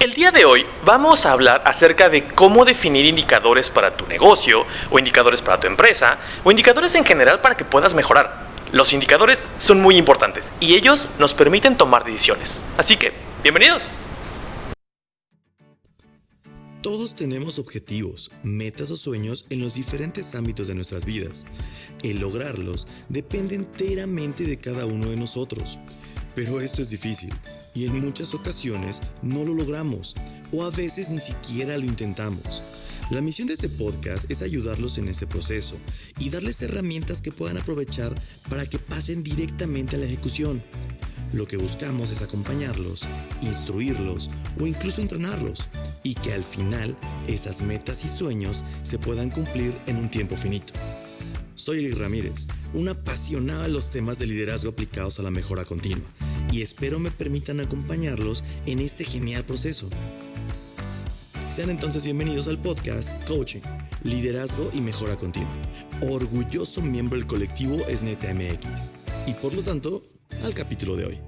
El día de hoy vamos a hablar acerca de cómo definir indicadores para tu negocio, o indicadores para tu empresa, o indicadores en general para que puedas mejorar. Los indicadores son muy importantes y ellos nos permiten tomar decisiones. Así que, bienvenidos. Todos tenemos objetivos, metas o sueños en los diferentes ámbitos de nuestras vidas. El lograrlos depende enteramente de cada uno de nosotros. Pero esto es difícil y en muchas ocasiones no lo logramos o a veces ni siquiera lo intentamos. La misión de este podcast es ayudarlos en ese proceso y darles herramientas que puedan aprovechar para que pasen directamente a la ejecución. Lo que buscamos es acompañarlos, instruirlos o incluso entrenarlos y que al final esas metas y sueños se puedan cumplir en un tiempo finito. Soy Eli Ramírez, un apasionado de los temas de liderazgo aplicados a la mejora continua y espero me permitan acompañarlos en este genial proceso. Sean entonces bienvenidos al podcast Coaching, Liderazgo y Mejora Continua. Orgulloso miembro del colectivo SNETA MX y por lo tanto, al capítulo de hoy.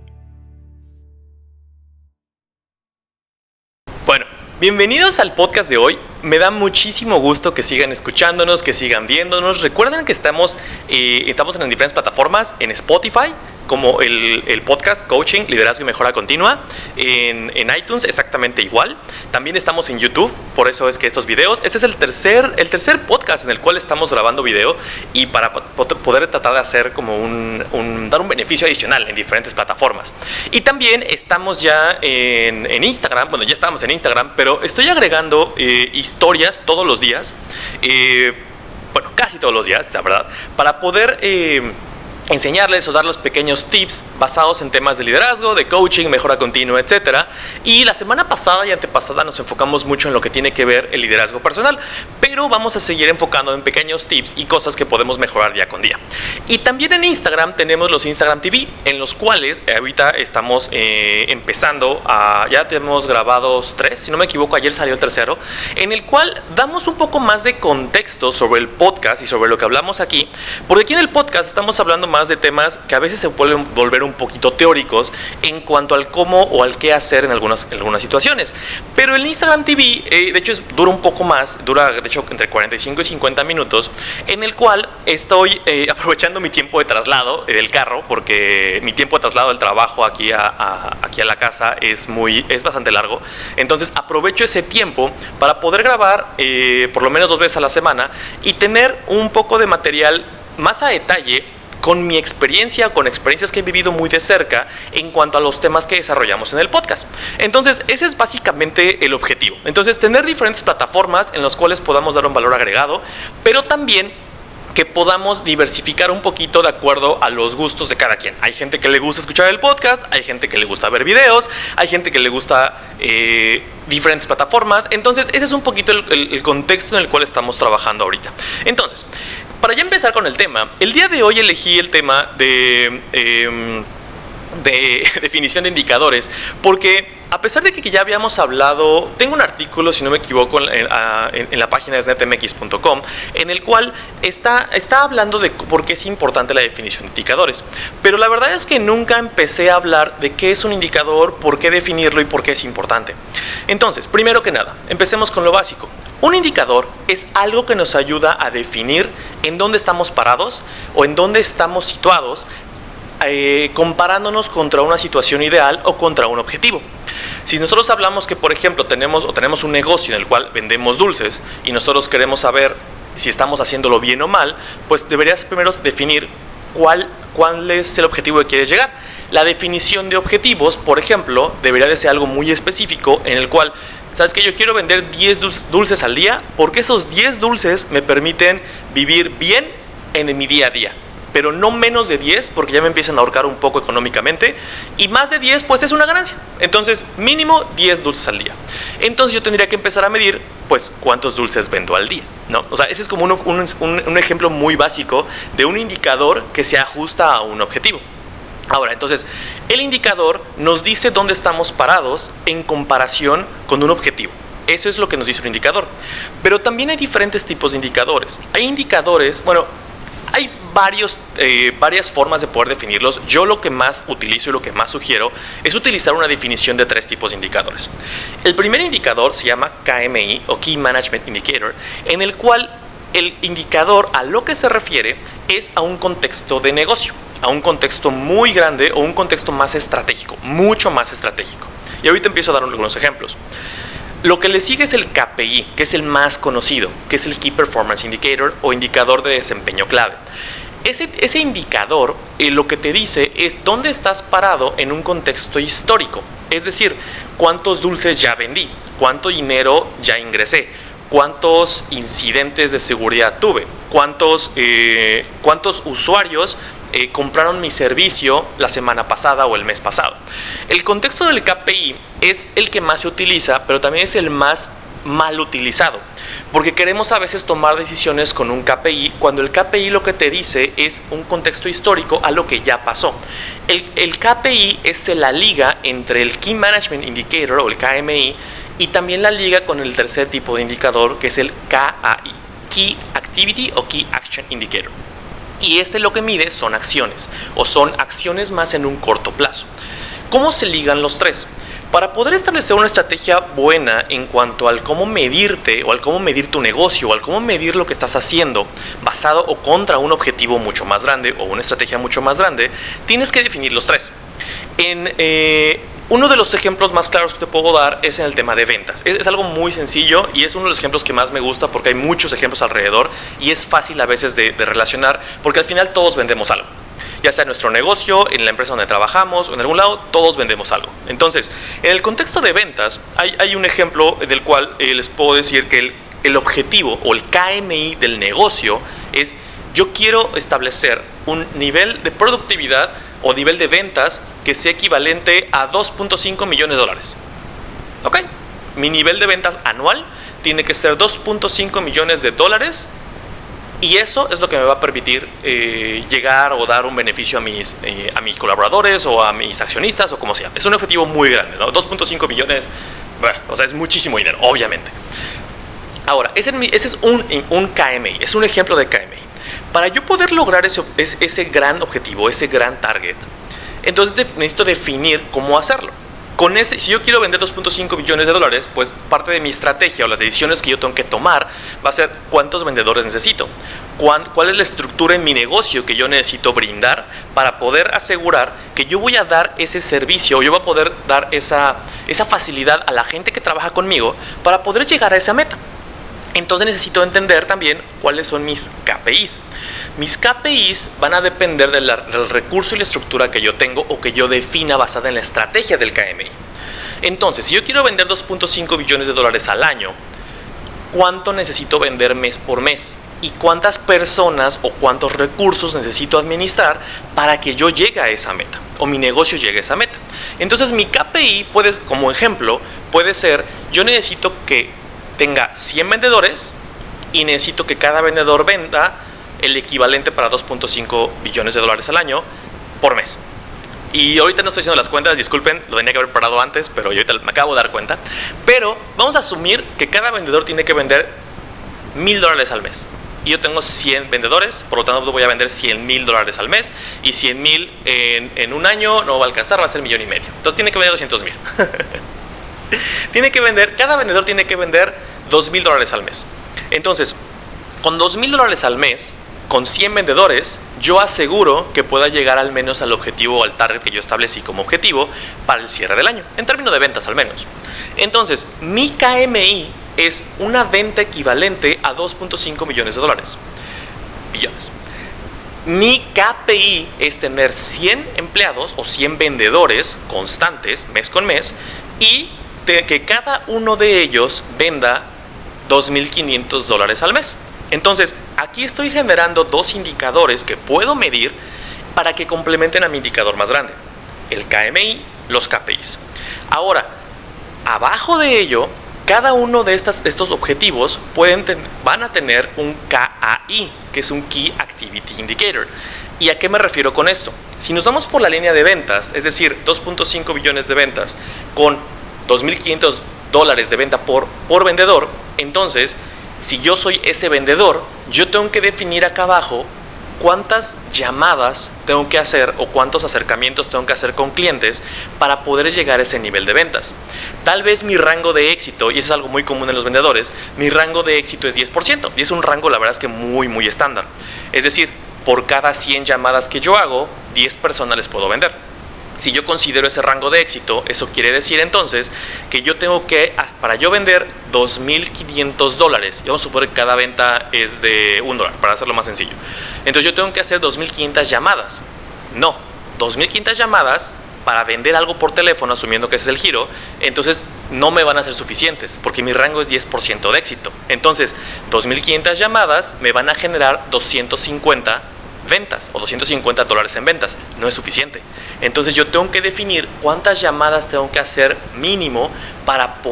Bueno, bienvenidos al podcast de hoy. Me da muchísimo gusto que sigan escuchándonos, que sigan viéndonos. Recuerden que estamos en diferentes plataformas, en Spotify, como el podcast Coaching, Liderazgo y Mejora Continua, en iTunes exactamente igual. También estamos en YouTube, por eso es que estos videos, este es el tercer podcast en el cual estamos grabando video y para poder tratar de hacer como dar un beneficio adicional en diferentes plataformas. Y también estamos ya en Instagram, bueno, ya estábamos en Instagram, pero estoy agregando historias todos los días, bueno, casi todos los días, la verdad, para poder enseñarles o darles pequeños tips basados en temas de liderazgo, de coaching, mejora continua, etc. Y la semana pasada y antepasada nos enfocamos mucho en lo que tiene que ver el liderazgo personal, pero vamos a seguir enfocando en pequeños tips y cosas que podemos mejorar día con día. Y también en Instagram tenemos los Instagram TV, en los cuales ahorita estamos empezando ya tenemos grabados 3, si no me equivoco, ayer salió el tercero, en el cual damos un poco más de contexto sobre el podcast y sobre lo que hablamos aquí, porque aquí en el podcast estamos hablando más de temas que a veces se pueden volver un poquito teóricos en cuanto al cómo o al qué hacer en algunas situaciones. Pero el Instagram TV, de hecho, dura un poco más, dura de hecho entre 45 y 50 minutos, en el cual estoy aprovechando mi tiempo de traslado del carro, porque mi tiempo de traslado del trabajo aquí a la casa es bastante largo. Entonces aprovecho ese tiempo para poder grabar por lo menos 2 veces a la semana y tener un poco de material más a detalle con mi experiencia, con experiencias que he vivido muy de cerca en cuanto a los temas que desarrollamos en el podcast. Entonces, ese es básicamente el objetivo. Entonces, tener diferentes plataformas en las cuales podamos dar un valor agregado, pero también que podamos diversificar un poquito de acuerdo a los gustos de cada quien. Hay gente que le gusta escuchar el podcast, hay gente que le gusta ver videos, hay gente que le gusta diferentes plataformas. Entonces, ese es un poquito el contexto en el cual estamos trabajando ahorita. Entonces, para ya empezar con el tema, el día de hoy elegí el tema de definición de indicadores, porque a pesar de que ya habíamos hablado, tengo un artículo, si no me equivoco, en la página de snetmx.com, en el cual está hablando de por qué es importante la definición de indicadores. Pero la verdad es que nunca empecé a hablar de qué es un indicador, por qué definirlo y por qué es importante. Entonces, primero que nada, empecemos con lo básico. Un indicador es algo que nos ayuda a definir en dónde estamos parados o en dónde estamos situados, comparándonos contra una situación ideal o contra un objetivo. Si nosotros hablamos que, por ejemplo, tenemos un negocio en el cual vendemos dulces y nosotros queremos saber si estamos haciéndolo bien o mal, pues deberías primero definir cuál es el objetivo que quieres llegar. La definición de objetivos, por ejemplo, debería de ser algo muy específico en el cual, ¿sabes qué? Yo quiero vender 10 dulces al día porque esos 10 dulces me permiten vivir bien en mi día a día. Pero no menos de 10 porque ya me empiezan a ahorcar un poco económicamente, y más de 10 pues es una ganancia. Entonces mínimo 10 dulces al día. Entonces yo tendría que empezar a medir pues cuántos dulces vendo al día, ¿no? O sea, ese es como un ejemplo muy básico de un indicador que se ajusta a un objetivo. Ahora, entonces, el indicador nos dice dónde estamos parados en comparación con un objetivo. Eso es lo que nos dice un indicador. Pero también hay diferentes tipos de indicadores. Hay indicadores, bueno, Hay varias formas de poder definirlos. Yo lo que más utilizo y lo que más sugiero es utilizar una definición de 3 tipos de indicadores. El primer indicador se llama KMI o Key Management Indicator, en el cual el indicador a lo que se refiere es a un contexto de negocio, a un contexto muy grande o un contexto más estratégico, mucho más estratégico. Y ahorita empiezo a dar algunos ejemplos. Lo que le sigue es el KPI, que es el más conocido, que es el Key Performance Indicator o indicador de desempeño clave. Ese indicador lo que te dice es dónde estás parado en un contexto histórico. Es decir, cuántos dulces ya vendí, cuánto dinero ya ingresé, cuántos incidentes de seguridad tuve, cuántos usuarios compraron mi servicio la semana pasada o el mes pasado. El contexto del KPI es el que más se utiliza, pero también es el más mal utilizado, porque queremos a veces tomar decisiones con un KPI cuando el KPI lo que te dice es un contexto histórico a lo que ya pasó. El KPI es la liga entre el Key Management Indicator o el KMI y también la liga con el tercer tipo de indicador, que es el KAI, Key Activity o Key Action Indicator. Y lo que mide son acciones, o son acciones más en un corto plazo. ¿Cómo se ligan los tres? Para poder establecer una estrategia buena en cuanto al cómo medirte, o al cómo medir tu negocio, o al cómo medir lo que estás haciendo, basado o contra un objetivo mucho más grande, o una estrategia mucho más grande, tienes que definir los tres. Uno de los ejemplos más claros que te puedo dar es en el tema de ventas. Es algo muy sencillo y es uno de los ejemplos que más me gusta porque hay muchos ejemplos alrededor y es fácil a veces de relacionar porque al final todos vendemos algo. Ya sea en nuestro negocio, en la empresa donde trabajamos o en algún lado, todos vendemos algo. Entonces, en el contexto de ventas, hay un ejemplo del cual les puedo decir que el objetivo o el KMI del negocio es: yo quiero establecer un nivel de productividad o nivel de ventas que sea equivalente a $2.5 millones. ¿Ok? Mi nivel de ventas anual tiene que ser $2.5 millones y eso es lo que me va a permitir llegar o dar un beneficio a mis colaboradores o a mis accionistas o como sea. Es un objetivo muy grande, ¿no? 2.5 millones, bueno, o sea, es muchísimo dinero, obviamente. Ahora, ese es un KMI, es un ejemplo de KMI. Para yo poder lograr ese gran objetivo, ese gran target, entonces necesito definir cómo hacerlo. Si yo quiero vender $2.5 millones, pues parte de mi estrategia o las decisiones que yo tengo que tomar va a ser cuántos vendedores necesito, cuál es la estructura en mi negocio que yo necesito brindar para poder asegurar que yo voy a dar ese servicio, yo voy a poder dar esa facilidad a la gente que trabaja conmigo para poder llegar a esa meta. Entonces necesito entender también cuáles son mis KPIs. Mis KPIs van a depender del recurso y la estructura que yo tengo o que yo defina basada en la estrategia del KMI. Entonces, si yo quiero vender $2.5 millones al año, ¿cuánto necesito vender mes por mes? ¿Y cuántas personas o cuántos recursos necesito administrar para que yo llegue a esa meta o mi negocio llegue a esa meta? Entonces, mi KPI, como ejemplo, puede ser: yo necesito que tenga 100 vendedores y necesito que cada vendedor venda el equivalente para $2.5 billones al año por mes. Y ahorita no estoy haciendo las cuentas, disculpen, lo tenía que haber parado antes, pero yo ahorita me acabo de dar cuenta. Pero vamos a asumir que cada vendedor tiene que vender $1,000 al mes. Y yo tengo 100 vendedores, por lo tanto voy a vender $100,000 al mes. Y 100,000 en un año no va a alcanzar, va a ser $1,5 millones. Entonces tiene que vender 200,000. Cada vendedor tiene que vender $2,000 al mes. Entonces, con $2,000 al mes, con 100 vendedores, yo aseguro que pueda llegar al menos al objetivo o al target que yo establecí como objetivo para el cierre del año, en términos de ventas al menos. Entonces, mi KMI es una venta equivalente a $2.5 millones. Billones. Mi KPI es tener 100 empleados o 100 vendedores constantes mes con mes y que cada uno de ellos venda $2,500 al mes. Entonces, aquí estoy generando dos indicadores que puedo medir para que complementen a mi indicador más grande, el KMI, los KPIs. Ahora, abajo de ello, cada uno de estos objetivos van a tener un KAI, que es un Key Activity Indicator. ¿Y a qué me refiero con esto? Si nos vamos por la línea de ventas, es decir, 2.5 billones de ventas con $2,500 de venta por vendedor, entonces, si yo soy ese vendedor, yo tengo que definir acá abajo cuántas llamadas tengo que hacer o cuántos acercamientos tengo que hacer con clientes para poder llegar a ese nivel de ventas. Tal vez mi rango de éxito, y eso es algo muy común en los vendedores, mi rango de éxito es 10%, y es un rango, la verdad es que muy estándar. Es decir, por cada 100 llamadas que yo hago, 10 personas les puedo vender. Si yo considero ese rango de éxito, eso quiere decir entonces que yo tengo que, para yo vender $2,500, y vamos a suponer que cada venta es de $1, para hacerlo más sencillo. Entonces yo tengo que hacer 2,500 llamadas. No, 2,500 llamadas para vender algo por teléfono, asumiendo que ese es el giro, entonces no me van a ser suficientes, porque mi rango es 10% de éxito. Entonces, 2,500 llamadas me van a generar 250 ventas o $250 en ventas. No es suficiente. Entonces yo tengo que definir cuántas llamadas tengo que hacer mínimo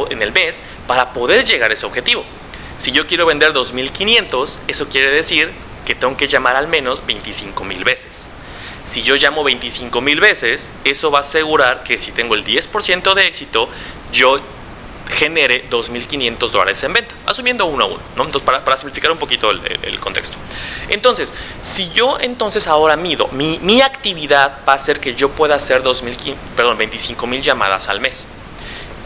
en el mes para poder llegar a ese objetivo. Si yo quiero vender 2,500, eso quiere decir que tengo que llamar al menos 25,000 veces. Si yo llamo 25,000 veces, eso va a asegurar que si tengo el 10% de éxito, yo genere $2,500 en venta, asumiendo uno a uno, ¿no? Entonces, para simplificar un poquito el contexto. Entonces, si yo ahora mido, mi actividad va a ser que yo pueda hacer 25,000 llamadas al mes.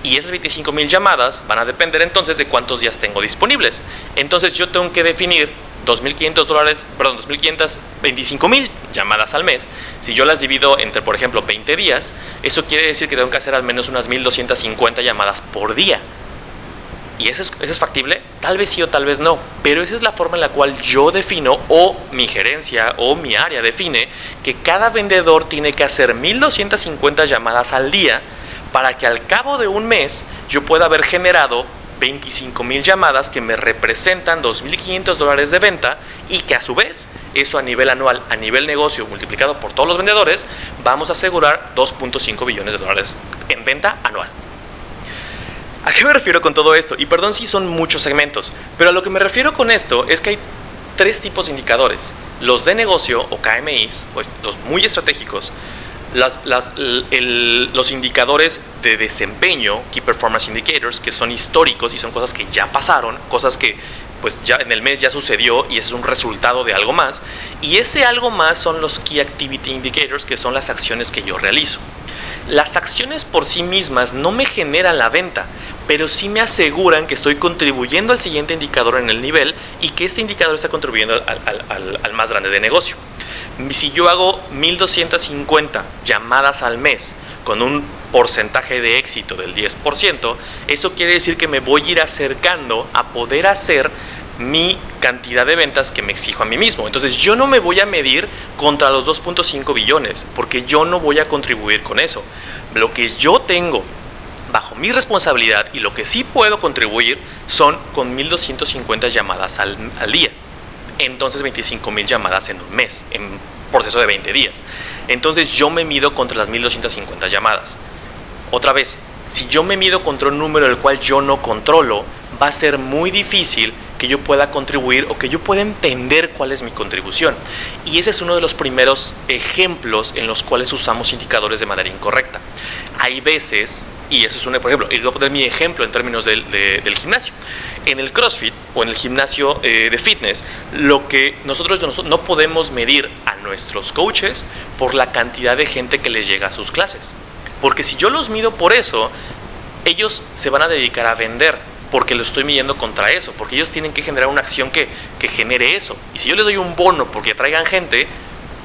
Y esas 25,000 llamadas van a depender entonces de cuántos días tengo disponibles. Entonces, yo tengo que definir $2,500, 25,000 llamadas al mes. Si yo las divido entre, por ejemplo, 20 días, eso quiere decir que tengo que hacer al menos unas 1,250 llamadas por día. ¿Y eso es factible? Tal vez sí o tal vez no, pero esa es la forma en la cual yo defino, o mi gerencia o mi área define, que cada vendedor tiene que hacer 1,250 llamadas al día para que al cabo de un mes yo pueda haber generado 25,000 llamadas que me representan $2,500 de venta, y que a su vez, eso a nivel anual, a nivel negocio multiplicado por todos los vendedores, vamos a asegurar $2.5 billones en venta anual. ¿A qué me refiero con todo esto? Y perdón si son muchos segmentos, pero a lo que me refiero con esto es que hay 3 tipos de indicadores: los de negocio o KMIs, pues los muy estratégicos, los indicadores de desempeño, Key Performance Indicators, que son históricos y son cosas que ya pasaron, cosas que pues ya en el mes ya sucedió y ese es un resultado de algo más, y ese algo más son los Key Activity Indicators, que son las acciones que yo realizo. Las acciones por sí mismas no me generan la venta, pero sí me aseguran que estoy contribuyendo al siguiente indicador en el nivel y que este indicador está contribuyendo al más grande de negocio. Si yo hago 1,250 llamadas al mes con un porcentaje de éxito del 10%, eso quiere decir que me voy a ir acercando a poder hacer mi cantidad de ventas que me exijo a mí mismo. Entonces yo no me voy a medir contra los 2.5 billones, porque yo no voy a contribuir con eso. Lo que yo tengo bajo mi responsabilidad y lo que sí puedo contribuir son con 1,250 llamadas al día. Entonces 25,000 llamadas en un mes, en proceso de 20 días. Entonces yo me mido contra las 1,250 llamadas. Otra vez, si yo me mido contra un número del cual yo no controlo, va a ser muy difícil que yo pueda contribuir o que yo pueda entender cuál es mi contribución. Y ese es uno de los primeros ejemplos en los cuales usamos indicadores de manera incorrecta. Hay veces, y eso es por ejemplo, y les voy a poner mi ejemplo en términos del gimnasio. En el CrossFit o en el gimnasio de fitness, lo que nosotros no podemos medir a nuestros coaches por la cantidad de gente que les llega a sus clases. Porque si yo los mido por eso, ellos se van a dedicar a vender, porque lo estoy midiendo contra eso, porque ellos tienen que generar una acción que genere eso. Y si yo les doy un bono porque atraigan gente,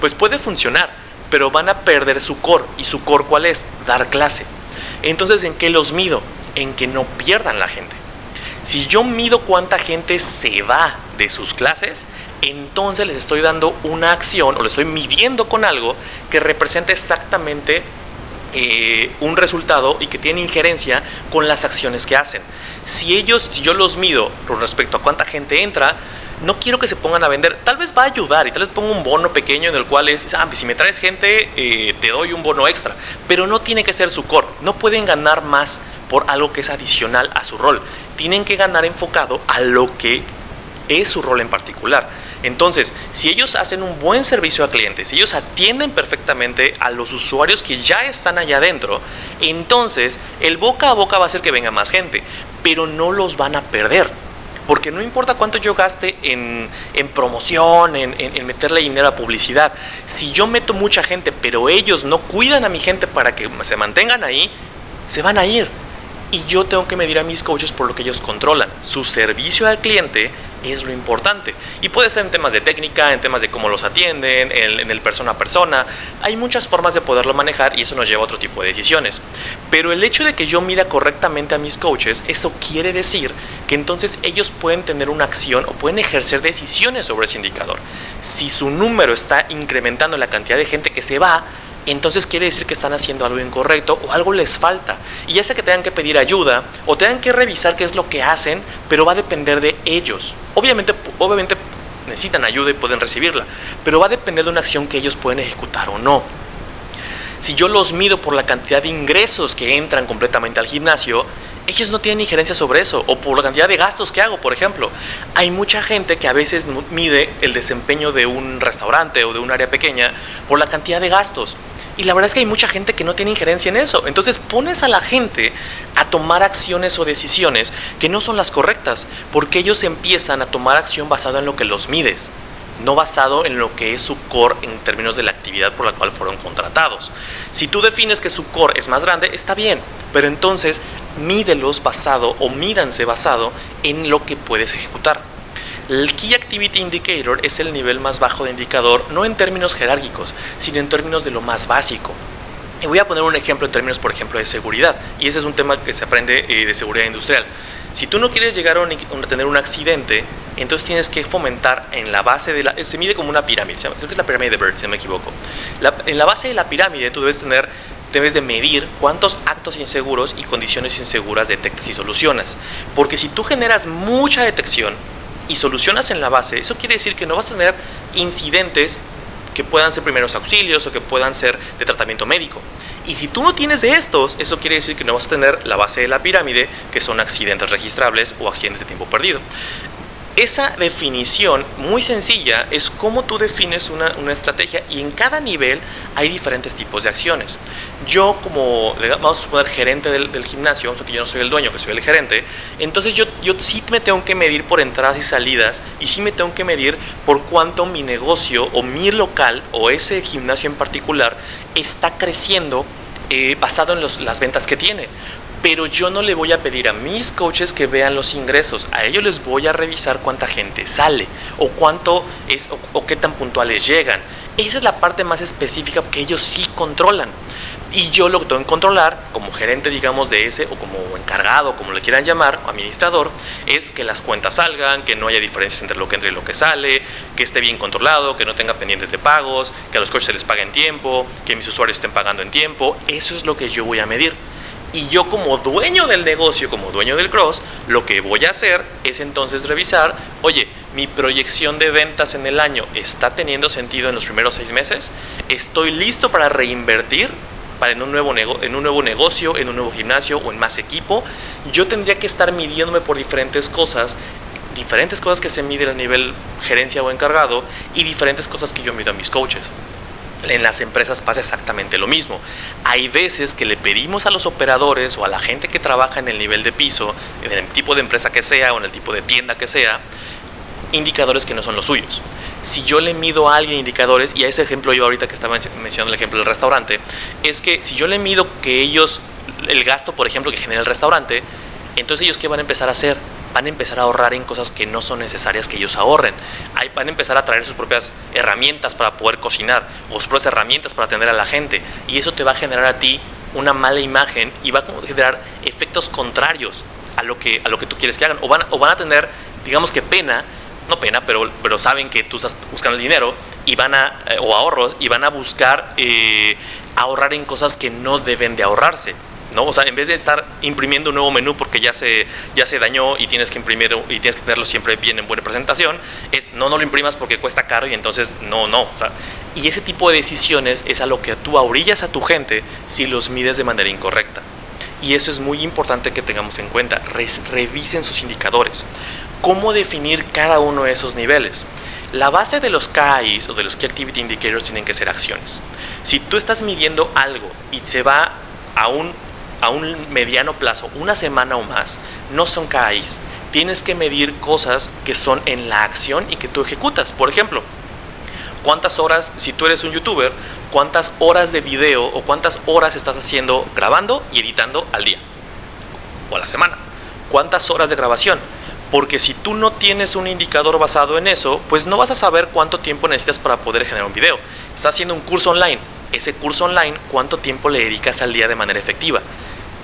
pues puede funcionar, pero van a perder su core. ¿Y su core cuál es? Dar clase. Entonces, ¿en qué los mido? En que no pierdan la gente. Si yo mido cuánta gente se va de sus clases, entonces les estoy dando una acción o les estoy midiendo con algo que representa exactamente un resultado y que tiene injerencia con las acciones que hacen. Si yo los mido con respecto a cuánta gente entra, no quiero que se pongan a vender. Tal vez va a ayudar y tal vez pongo un bono pequeño en el cual si me traes gente, te doy un bono extra, pero no tiene que ser su core. No pueden ganar más por algo que es adicional a su rol. Tienen que ganar enfocado a lo que es su rol en particular. Entonces, si ellos hacen un buen servicio a clientes, si ellos atienden perfectamente a los usuarios que ya están allá adentro, entonces el boca a boca va a hacer que venga más gente, pero no los van a perder. Porque no importa cuánto yo gaste en promoción, en meterle dinero a publicidad, si yo meto mucha gente, pero ellos no cuidan a mi gente para que se mantengan ahí, se van a ir. Y yo tengo que medir a mis coaches por lo que ellos controlan. Su servicio al cliente es lo importante. Y puede ser en temas de técnica, en temas de cómo los atienden, en el persona a persona. Hay muchas formas de poderlo manejar y eso nos lleva a otro tipo de decisiones. Pero el hecho de que yo mida correctamente a mis coaches, eso quiere decir que entonces ellos pueden tener una acción o pueden ejercer decisiones sobre ese indicador. Si su número está incrementando la cantidad de gente que se va, entonces quiere decir que están haciendo algo incorrecto o algo les falta. Y ya sea que tengan que pedir ayuda o tengan que revisar qué es lo que hacen, pero va a depender de ellos. Obviamente necesitan ayuda y pueden recibirla, pero va a depender de una acción que ellos pueden ejecutar o no. Si yo los mido por la cantidad de ingresos que entran completamente al gimnasio, ellos no tienen injerencia sobre eso, o por la cantidad de gastos que hago, por ejemplo. Hay mucha gente que a veces mide el desempeño de un restaurante o de un área pequeña por la cantidad de gastos. Y la verdad es que hay mucha gente que no tiene injerencia en eso. Entonces pones a la gente a tomar acciones o decisiones que no son las correctas, porque ellos empiezan a tomar acción basado en lo que los mides, no basado en lo que es su core en términos de la actividad por la cual fueron contratados. Si tú defines que su core es más grande, está bien, pero entonces mídelos basado o mídanse basado en lo que puedes ejecutar. El Key Activity Indicator es el nivel más bajo de indicador, no en términos jerárquicos, sino en términos de lo más básico. Y voy a poner un ejemplo en términos, por ejemplo, de seguridad, y ese es un tema que se aprende de seguridad industrial. Si tú no quieres llegar a tener un accidente, entonces tienes que fomentar en la base de se mide como una pirámide, creo que es la pirámide de Bird, si no me equivoco. En la base de la pirámide tú debes de medir cuántos actos inseguros y condiciones inseguras detectas y solucionas. Porque si tú generas mucha detección y solucionas en la base, eso quiere decir que no vas a tener incidentes que puedan ser primeros auxilios o que puedan ser de tratamiento médico. Y si tú no tienes de estos, eso quiere decir que no vas a tener la base de la pirámide, que son accidentes registrables o accidentes de tiempo perdido. Esa definición muy sencilla es cómo tú defines una estrategia, y en cada nivel hay diferentes tipos de acciones. Yo, como vamos a suponer gerente del gimnasio, o sea que yo no soy el dueño, que soy el gerente, entonces yo sí me tengo que medir por entradas y salidas, y sí me tengo que medir por cuánto mi negocio o mi local o ese gimnasio en particular está creciendo basado en las ventas que tiene. Pero yo no le voy a pedir a mis coaches que vean los ingresos. A ellos les voy a revisar cuánta gente sale o cuánto es o qué tan puntuales llegan. Esa es la parte más específica que ellos sí controlan. Y yo lo que tengo que controlar como gerente, digamos, de ese, o como encargado, como le quieran llamar, administrador, es que las cuentas salgan, que no haya diferencias entre lo que entra y lo que sale, que esté bien controlado, que no tenga pendientes de pagos, que a los coaches se les pague en tiempo, que mis usuarios estén pagando en tiempo. Eso es lo que yo voy a medir. Y yo, como dueño del negocio, como dueño del Cross, lo que voy a hacer es entonces revisar, oye, mi proyección de ventas en el año está teniendo sentido en los primeros 6 meses, estoy listo para reinvertir en un nuevo negocio, en un nuevo gimnasio o en más equipo. Yo tendría que estar midiéndome por diferentes cosas que se miden a nivel gerencia o encargado, y diferentes cosas que yo mido a mis coaches. En las empresas pasa exactamente lo mismo. Hay veces que le pedimos a los operadores o a la gente que trabaja en el nivel de piso, en el tipo de empresa que sea o en el tipo de tienda que sea, indicadores que no son los suyos. Si yo le mido a alguien indicadores, y a ese ejemplo yo ahorita que estaba mencionando el ejemplo del restaurante, es que si yo le mido que ellos, el gasto por ejemplo que genera el restaurante, entonces ellos ¿qué van a empezar a hacer? Van a empezar a ahorrar en cosas que no son necesarias que ellos ahorren. Van a empezar a traer sus propias herramientas para poder cocinar, o sus propias herramientas para atender a la gente, y eso te va a generar a ti una mala imagen y va a generar efectos contrarios a lo que tú quieres que hagan, o van a tener, digamos que no pena, pero saben que tú estás buscando el dinero y o ahorros, y van a buscar ahorrar en cosas que no deben de ahorrarse, ¿no? O sea, en vez de estar imprimiendo un nuevo menú porque ya se dañó y tienes que imprimir y tienes que tenerlo siempre bien en buena presentación, no lo imprimas porque cuesta caro y entonces no. O sea, y ese tipo de decisiones es a lo que tú orillas a tu gente si los mides de manera incorrecta. Y eso es muy importante que tengamos en cuenta. Revisen sus indicadores. ¿Cómo definir cada uno de esos niveles? La base de los KIs o de los Key Activity Indicators tienen que ser acciones. Si tú estás midiendo algo y se va a un mediano plazo, una semana o más, no son KIs. tienes que medir cosas que son en la acción y que tú ejecutas. Por ejemplo, ¿cuántas horas, si tú eres un youtuber, cuántas horas de video o cuántas horas estás haciendo grabando y editando al día o a la semana? ¿Cuántas horas de grabación? Porque si tú no tienes un indicador basado en eso, pues no vas a saber cuánto tiempo necesitas para poder generar un video. Estás haciendo un curso online. Ese curso online, ¿cuánto tiempo le dedicas al día de manera efectiva?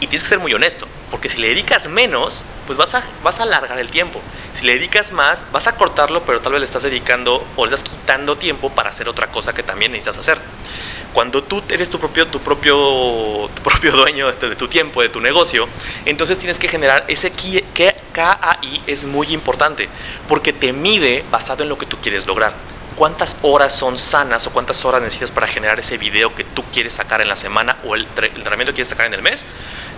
Y tienes que ser muy honesto, porque si le dedicas menos, pues vas a alargar el tiempo. Si le dedicas más, vas a cortarlo, pero tal vez le estás dedicando o le estás quitando tiempo para hacer otra cosa que también necesitas hacer. Cuando tú eres tu propio dueño de tu tiempo, de tu negocio, entonces tienes que generar ese KAI. Es muy importante, porque te mide basado en lo que tú quieres lograr. ¿Cuántas horas son sanas o cuántas horas necesitas para generar ese video que tú quieres sacar en la semana o el entrenamiento que quieres sacar en el mes?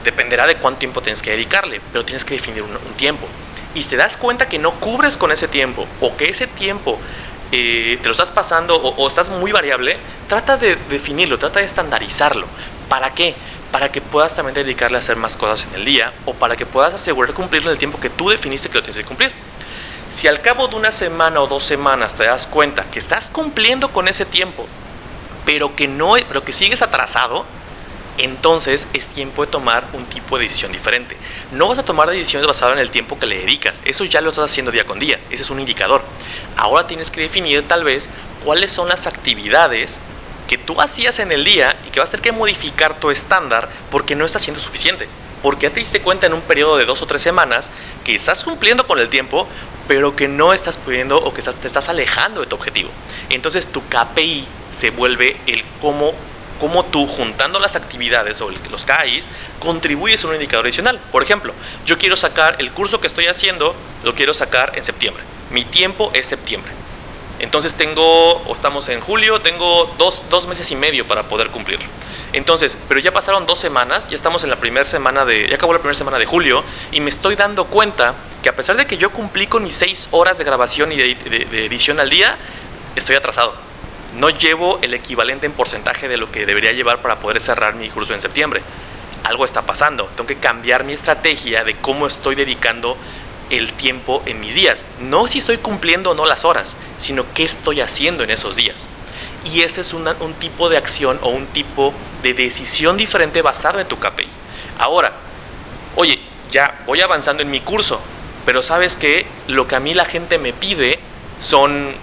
Dependerá de cuánto tiempo tienes que dedicarle, pero tienes que definir un tiempo. Y si te das cuenta que no cubres con ese tiempo o que ese tiempo te lo estás pasando o estás muy variable, trata de definirlo, trata de estandarizarlo. ¿Para qué? Para que puedas también dedicarle a hacer más cosas en el día o para que puedas asegurar cumplirlo en el tiempo que tú definiste que lo tienes que cumplir. Si al cabo de una semana o 2 semanas te das cuenta que estás cumpliendo con ese tiempo, pero que sigues atrasado, entonces es tiempo de tomar un tipo de decisión diferente. No vas a tomar decisiones basadas en el tiempo que le dedicas. Eso ya lo estás haciendo día con día. Ese es un indicador. Ahora tienes que definir tal vez cuáles son las actividades que tú hacías en el día y que vas a tener que modificar tu estándar porque no está siendo suficiente. Porque ya te diste cuenta en un periodo de 2 o 3 semanas que estás cumpliendo con el tiempo, pero que no estás pudiendo o que te estás alejando de tu objetivo. Entonces tu KPI se vuelve el cómo tú, juntando las actividades o los KIs, contribuyes a un indicador adicional. Por ejemplo, yo quiero sacar el curso que estoy haciendo, lo quiero sacar en septiembre. Mi tiempo es septiembre. Entonces estamos en julio, tengo 2 meses y medio para poder cumplirlo. Entonces, pero ya pasaron 2 semanas, ya estamos en ya acabó la primera semana de julio y me estoy dando cuenta que a pesar de que yo cumplí con mis 6 horas de grabación y de edición al día, estoy atrasado. No llevo el equivalente en porcentaje de lo que debería llevar para poder cerrar mi curso en septiembre. Algo está pasando, tengo que cambiar mi estrategia de cómo estoy dedicando el tiempo en mis días. No si estoy cumpliendo o no las horas, sino qué estoy haciendo en esos días. Y ese es un tipo de acción o un tipo de decisión diferente basado en tu KPI. Ahora, oye, ya voy avanzando en mi curso, pero ¿sabes qué? Lo que a mí la gente me pide son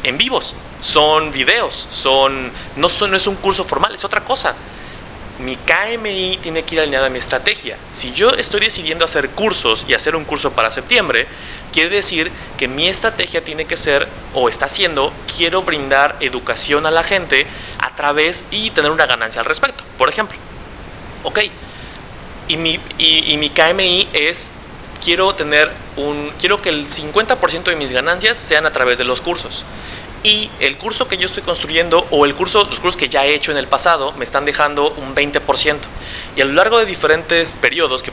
en vivos, son videos, no es un curso formal, es otra cosa. Mi KMI tiene que ir alineado a mi estrategia. Si yo estoy decidiendo hacer cursos y hacer un curso para septiembre, quiere decir que mi estrategia tiene que ser, o está siendo, quiero brindar educación a la gente a través y tener una ganancia al respecto. Por ejemplo, ok, y mi KMI es, quiero que el 50% de mis ganancias sean a través de los cursos. Y el curso que yo estoy construyendo o los cursos que ya he hecho en el pasado me están dejando un 20%. Y a lo largo de diferentes periodos,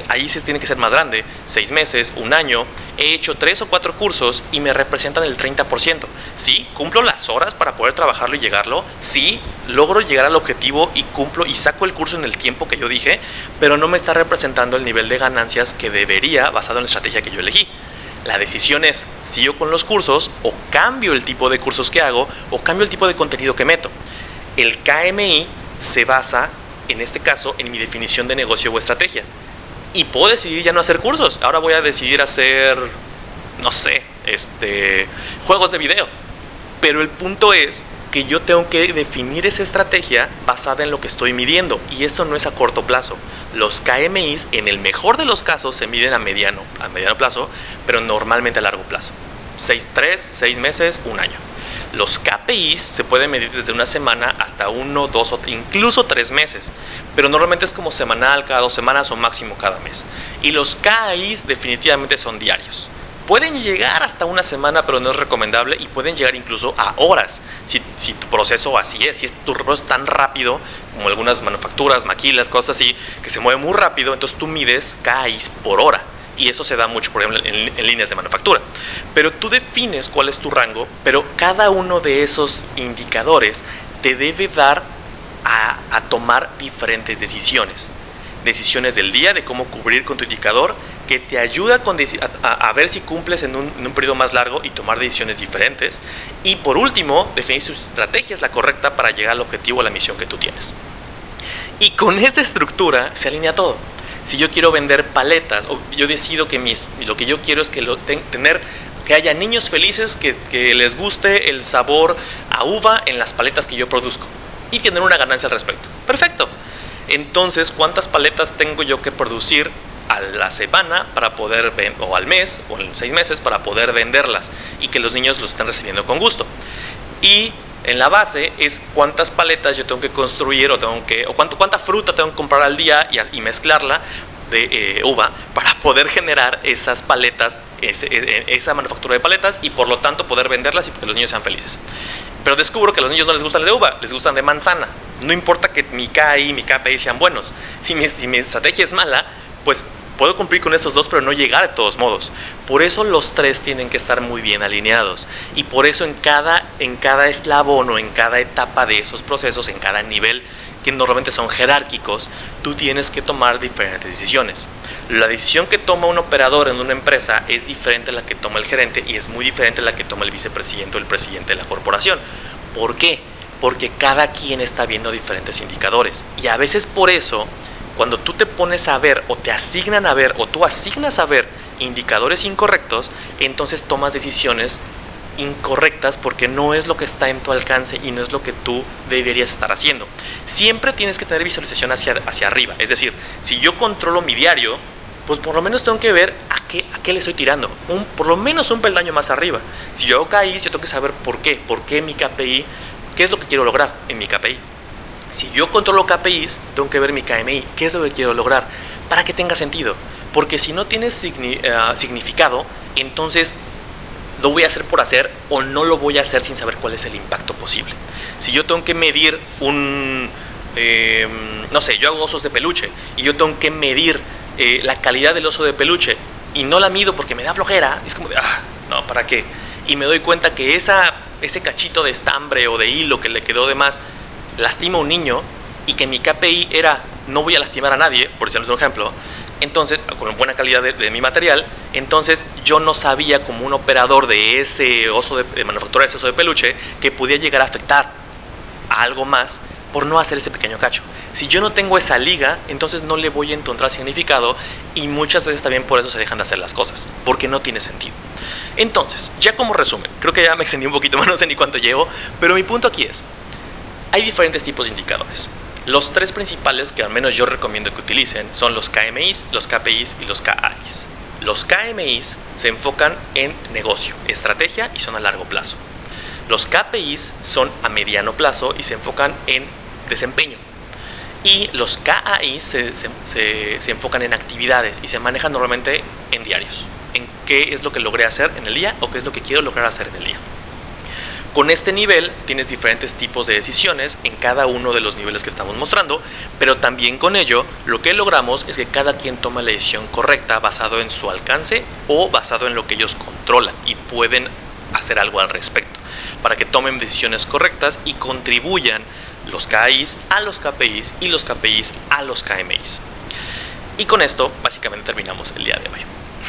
ahí se tiene que ser más grande, 6 meses, 1 año, he hecho 3 o 4 cursos y me representan el 30%. Sí, cumplo las horas para poder trabajarlo y llegarlo. Sí, logro llegar al objetivo y cumplo y saco el curso en el tiempo que yo dije, pero no me está representando el nivel de ganancias que debería basado en la estrategia que yo elegí. La decisión es, ¿sigo con los cursos o cambio el tipo de cursos que hago o cambio el tipo de contenido que meto? El KMI se basa, en este caso, en mi definición de negocio o estrategia. Y puedo decidir ya no hacer cursos. Ahora voy a decidir hacer, no sé, juegos de video. Pero el punto es que yo tengo que definir esa estrategia basada en lo que estoy midiendo. Y eso no es a corto plazo. Los KMIs, en el mejor de los casos, se miden a mediano plazo, pero normalmente a largo plazo. 6 meses, 1 año. Los KPIs se pueden medir desde una semana hasta 1, 2 o incluso 3 meses. Pero normalmente es como semanal, cada 2 semanas o máximo cada mes. Y los KIs definitivamente son diarios. Pueden llegar hasta 1 semana, pero no es recomendable, y pueden llegar incluso a horas, si tu proceso así es, si tu proceso es tan rápido, como algunas manufacturas, maquilas, cosas así, que se mueven muy rápido, entonces tú mides KIs por hora, y eso se da mucho, por ejemplo, en líneas de manufactura. Pero tú defines cuál es tu rango, pero cada uno de esos indicadores te debe dar a tomar diferentes decisiones del día, de cómo cubrir con tu indicador, que te ayuda a ver si cumples en un periodo más largo y tomar decisiones diferentes. Y por último, definir si tu estrategia es la correcta para llegar al objetivo o la misión que tú tienes. Y con esta estructura se alinea todo. Si yo quiero vender paletas, o yo decido que lo que yo quiero es que que haya niños felices que les guste el sabor a uva en las paletas que yo produzco y tener una ganancia al respecto. Perfecto. Entonces, ¿cuántas paletas tengo yo que producir a la semana para poder o al mes o en 6 meses para poder venderlas y que los niños los estén recibiendo con gusto? Y en la base es cuántas paletas yo tengo que construir o cuánta fruta tengo que comprar al día y mezclarla de uva para poder generar esas paletas, esa manufactura de paletas y por lo tanto poder venderlas y que los niños sean felices. Pero descubro que a los niños no les gustan de uva, les gustan de manzana. No importa que mi KI y mi KPI sean buenos. Si mi estrategia es mala, pues puedo cumplir con estos dos, pero no llegar de todos modos. Por eso los 3 tienen que estar muy bien alineados. Y por eso en cada eslabón o en cada etapa de esos procesos, en cada nivel, que normalmente son jerárquicos, tú tienes que tomar diferentes decisiones. La decisión que toma un operador en una empresa es diferente a la que toma el gerente y es muy diferente a la que toma el vicepresidente o el presidente de la corporación. ¿Por qué? Porque cada quien está viendo diferentes indicadores. Y a veces por eso, cuando tú te pones a ver o te asignan a ver o tú asignas a ver indicadores incorrectos, entonces tomas decisiones incorrectas porque no es lo que está en tu alcance y no es lo que tú deberías estar haciendo. Siempre tienes que tener visualización hacia arriba. Es decir, si yo controlo mi diario, pues por lo menos tengo que ver a qué le estoy tirando. Por lo menos un peldaño más arriba. Si yo hago KPIs, yo tengo que saber por qué mi KPI, qué es lo que quiero lograr en mi KPI. Si yo controlo KPIs, tengo que ver mi KMI, qué es lo que quiero lograr, para que tenga sentido. Porque si no tiene significado, entonces lo voy a hacer por hacer o no lo voy a hacer sin saber cuál es el impacto posible. Si yo tengo que medir no sé, yo hago osos de peluche y yo tengo que medir la calidad del oso de peluche y no la mido porque me da flojera, es como de, no, ¿para qué? Y me doy cuenta que ese cachito de estambre o de hilo que le quedó de más lastima a un niño y que mi KPI era no voy a lastimar a nadie, por decirles un ejemplo. Entonces, con buena calidad de mi material, entonces yo no sabía como un operador de ese de manufactura de ese oso de peluche que podía llegar a afectar a algo más por no hacer ese pequeño cacho. Si yo no tengo esa liga, entonces no le voy a encontrar significado y muchas veces también por eso se dejan de hacer las cosas, porque no tiene sentido. Entonces, ya como resumen, creo que ya me extendí un poquito más, no sé ni cuánto llevo, pero mi punto aquí es, hay diferentes tipos de indicadores. Los 3 principales que al menos yo recomiendo que utilicen son los KMIs, los KPIs y los KAIs. Los KMIs se enfocan en negocio, estrategia y son a largo plazo. Los KPIs son a mediano plazo y se enfocan en desempeño. Y los KAIs se enfocan en actividades y se manejan normalmente en diarios. En qué es lo que logré hacer en el día o qué es lo que quiero lograr hacer en el día. Con este nivel tienes diferentes tipos de decisiones en cada uno de los niveles que estamos mostrando, pero también con ello lo que logramos es que cada quien toma la decisión correcta basado en su alcance o basado en lo que ellos controlan y pueden hacer algo al respecto, para que tomen decisiones correctas y contribuyan los KIs a los KPIs y los KPIs a los KMIs. Y con esto básicamente terminamos el día de hoy.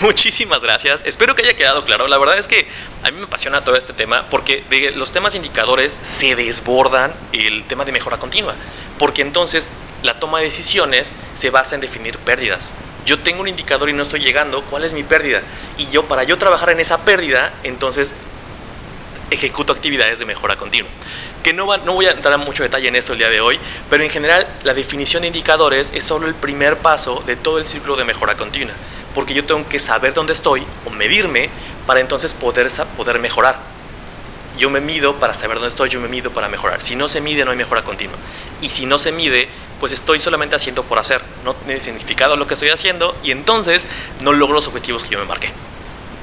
Muchísimas gracias, espero que haya quedado claro. La verdad es que a mí me apasiona todo este tema porque de los temas indicadores se desbordan el tema de mejora continua, porque entonces la toma de decisiones se basa en definir pérdidas. Yo tengo un indicador y no estoy llegando, ¿cuál es mi pérdida? Y para yo trabajar en esa pérdida, entonces ejecuto actividades de mejora continua. Que no voy a entrar en mucho detalle en esto el día de hoy, pero en general la definición de indicadores es solo el primer paso de todo el ciclo de mejora continua, porque yo tengo que saber dónde estoy o medirme para entonces poder mejorar. Yo me mido para saber dónde estoy, yo me mido para mejorar. Si no se mide, no hay mejora continua. Y si no se mide, pues estoy solamente haciendo por hacer. No tiene significado lo que estoy haciendo y entonces no logro los objetivos que yo me marqué.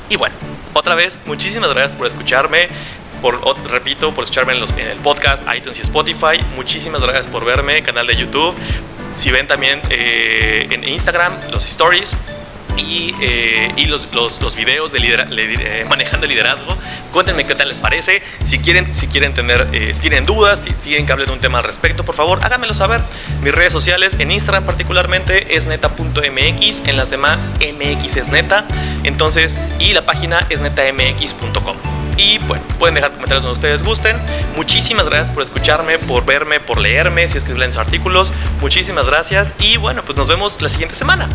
Y bueno, otra vez, muchísimas gracias por escucharme. Repito, por escucharme en el podcast, iTunes y Spotify. Muchísimas gracias por verme, canal de YouTube. Si ven también en Instagram los stories. y los videos de manejando el liderazgo. Cuéntenme qué tal les parece. Si quieren tener, si tienen dudas, si quieren que hable de un tema al respecto, por favor, háganmelo saber. Mis redes sociales, en Instagram particularmente, es neta.mx. En las demás, mx es neta. Entonces, y la página es netamx.com. Y bueno, pueden dejar comentarios donde ustedes gusten. Muchísimas gracias por escucharme, por verme, por leerme, si es que leen sus artículos. Muchísimas gracias. Y bueno, pues nos vemos la siguiente semana.